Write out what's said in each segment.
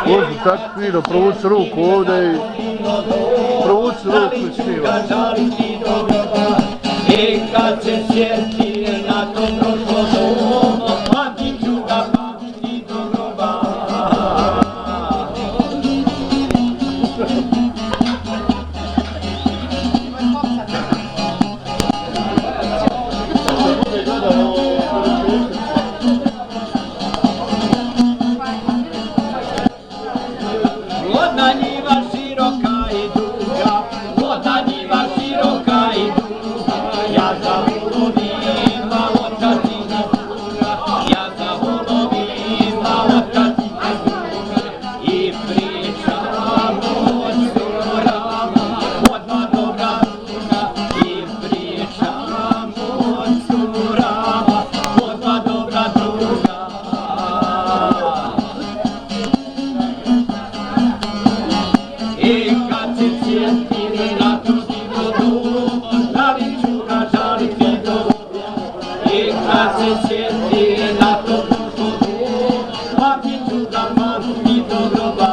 Vozi tako fino, provuci ruku ovdje i provuci ruku i sniva. I kad se sjeti na to prošlo domo, pamtit ću ga, pamtit do groba. Vodna njiva široka i duga, vodna njiva široka i duga, ja za volovima od Katina duga, ja za volovima od Katina duga, i pričam od curama, od dva dobra duga, i pričam od curama, od dva dobra druga. I kad se sjetim na to divno doba, žalit ću ga, žaliti do groba. I kad se sjetim na to prošlo doba, pamtit ću ga, pamtit do groba.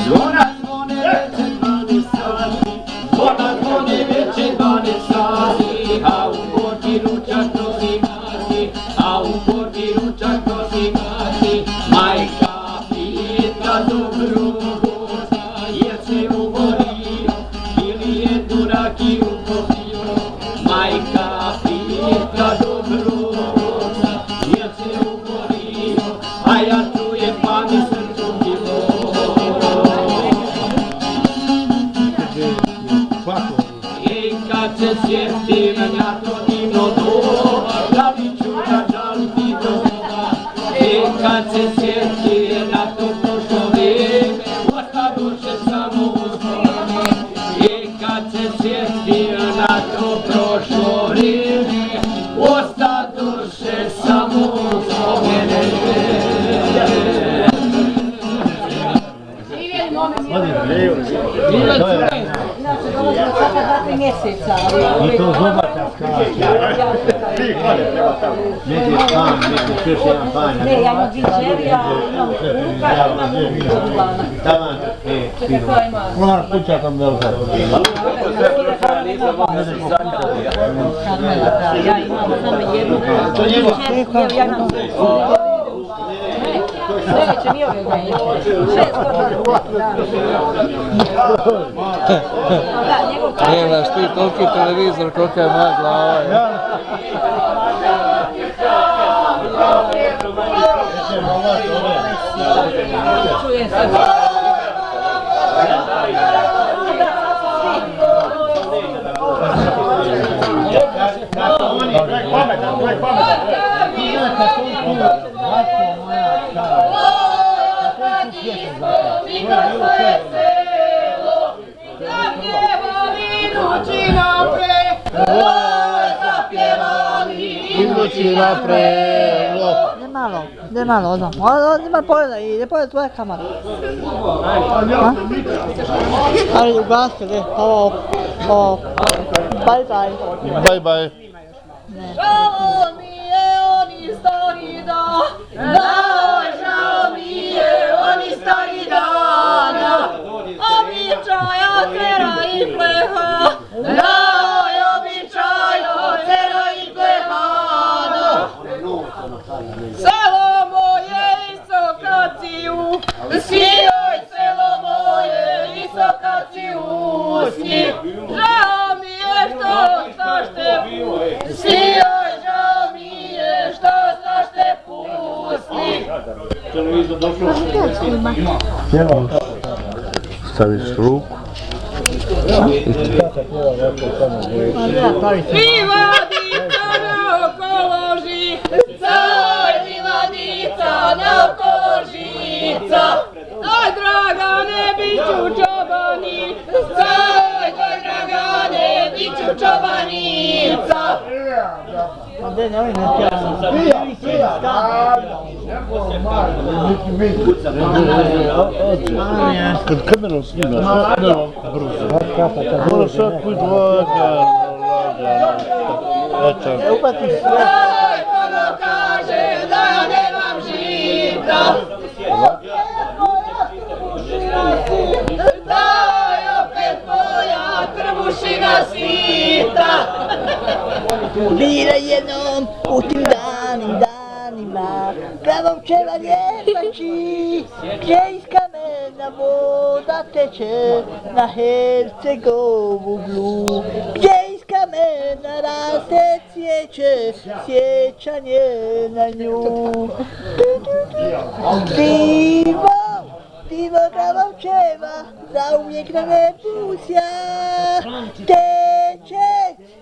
Zvona zvone veče 12 sati, zvona zvone veče 12 sati, a u porti ručak nosi mati, a u porti ručak nosi mati. Majka pita dobrog gosta, jer se umorio, ili je durak i upopio. Majka pita dobrog gosta, jer se umorio, a ja čujem pa mi srcu bilo. I kad se sjetim na to divno doba, žalit ću ga, žaliti do groba. I kad se sjetim na to prošlo vrijeme, ostadoše samo uspomene. I kad se sjetim na to prošlo vrijeme, ostadoše samo uspomene. Inače dolazimo svaka 2-3 mjeseca. I to zobata skače. Neki stan, neki još jedan panj. Ne, ja imam dvičerija, imam kuka, imam kukulana. Taman, Čekaj, koja ima? ona kuća tam velika. Karmela, da, ja imam samo jednu dvičeriju, ja imam sljedeće mi ove godine, 6 godina. Da, njegov čak. Nemaš ti toliki televizor kolika je moja glava. Čujem se. Ne malo, odmah. Odmah pogledaj, ide pogledaj tvoja kamera. Ali ugasite, ne, ovo. Bye bye. Bye bye. Žao mi je oni stari dana, žao mi je oni stari dana, običaja cera i pleha, običaja cera i plehana. Selo moje isokaciju, sijoj selo moje isokaciju usni, žao mi je što stašte sijoj, žao mi je što stašte pusti. Staviš ruku. Livadica na okoloži, caj livadica na okoložica, aj Dragane biću čobani, caj Dragane biću čobanica. Kad kamerom snimaš, kamerom brzo. Moraš sad put lagano. Upatiš sve. Ono kaže da ja nemam žita. Daj opet moja trbušina sita. Bira jednom u tim danima, pravom čeva ljepači, gdje iz kamena voda teče na Hercegovuglu, gdje iz kamena raste cvijeće, sjećanje na nju. Divo Gravovčeva, zauvijek nam ne pusja, teče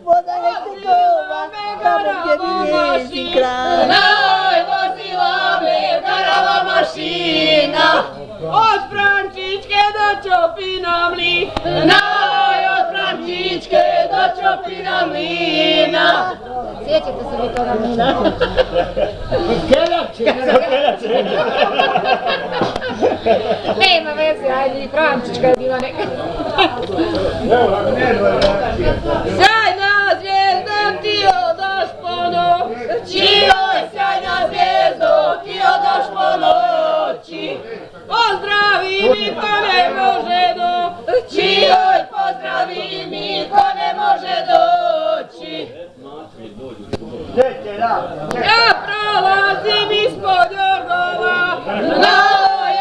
voda Hercegova, tamo gdje bi njezin kraj. Naj vozila me garava mašina, od Frančičke do Čopina mlina. Naj od Frančičke do Čopina mlina. Sjećate se vi toga mlina? Nema veze, ajde i Frančička je bila neka. Sjajna zvijezda ti odaš po noći, oj sjajna zvijezdo ti odaš po noći. Pozdravi mi ko ne može doći, oj pozdravi mi ko ne može doći. Ja prolazim ispod Jorgova,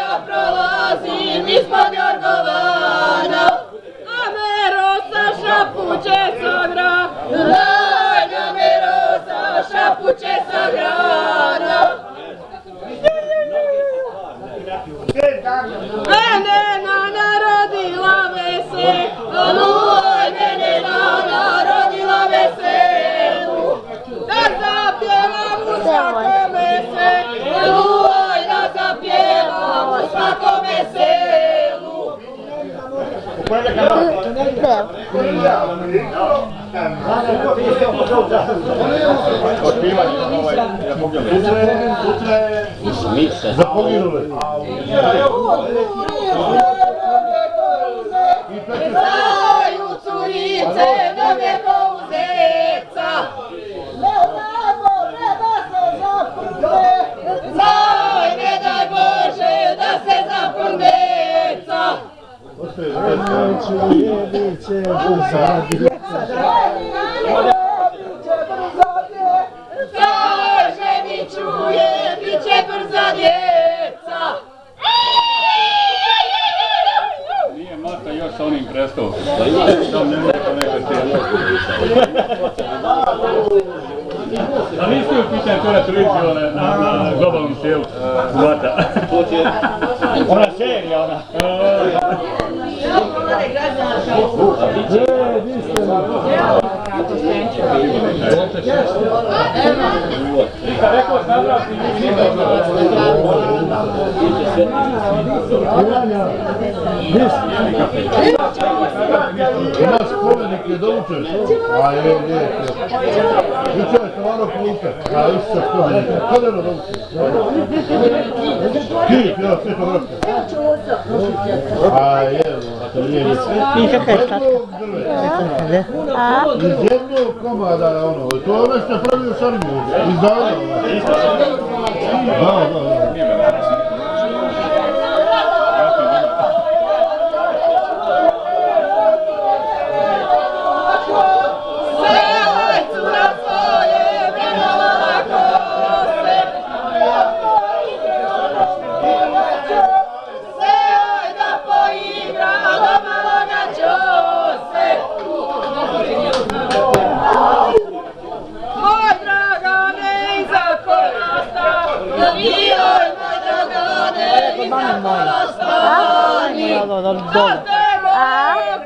ja prolazim ispod Jorgovana, na Merosa šapuće sa grana, na Merosa šapuće sa grana. Venena narodila veselu, venena narodila veselu, da zapjevam u svakome selu, da zapjevam u svakome selu. Za poginule. Znaju curice noge pouzeca, znaj ne daj Bože da se zapundeca. Kaže mi čuje, bit će brza djeca. Nije Marta još sa onim prestao. Tam ne neko tijelo. A nisi u pitanju to na televiziju, na globalnom sjelu, Marta. Ona serija, ona. Rekao sam napraviti Ima spomenik je doučeš, a je. Učeo je Tovano Klupe, a isto spomenik. Kodeno doučeš. Kip, ja, sve to vrsta. A je, to nije ništa. Iz jednog komada, ono, to je ono što je pravio Srbiju, iz Dana. Da.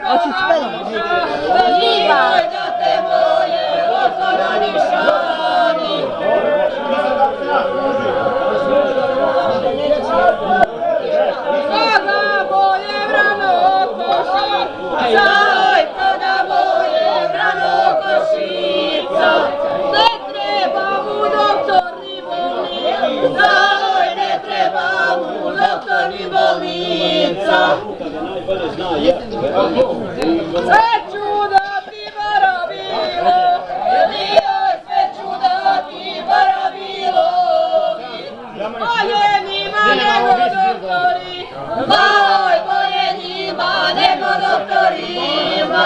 Hoće spredno. Zaj, kada moje vrano košica, ne treba Bolje njima nego doktori. Oj, bolje njima nego doktorima.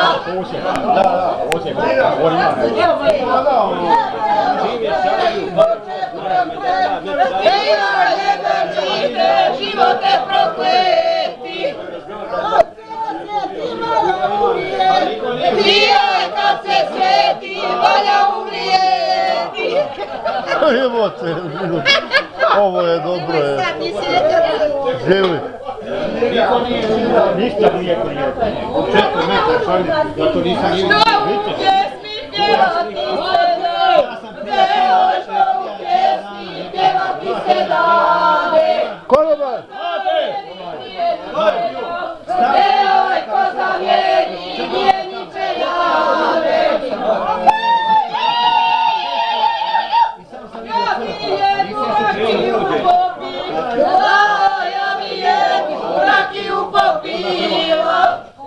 Živote prokleti. Prije kad se sveti, valja umrijeti. Jebote, ovo je dobro. Živi. Ništa nije prije. 4 metra šalje, ja to nisam imao. Što u pjesmi pjevati se da, što u pjesmi pjevati se dade. Konobar! Oj, ko zavijeni, vjeniče jade. Ja bi jednu rakiju popila, ja bi jednu rakiju popila.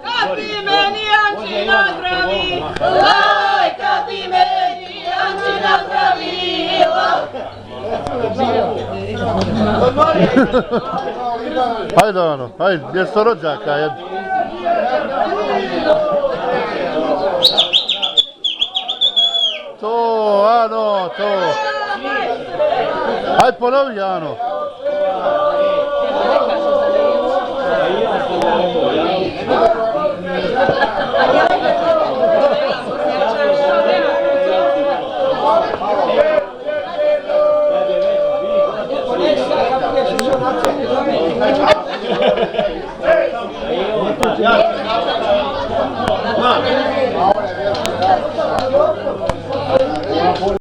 Kad ti meni Anči nazdravi, oj, kad ti meni Anči nazdravila. Hajde ono, hajde, gdje su rođaka jedno? To, Ano, to. Hajde ponovi, Ano.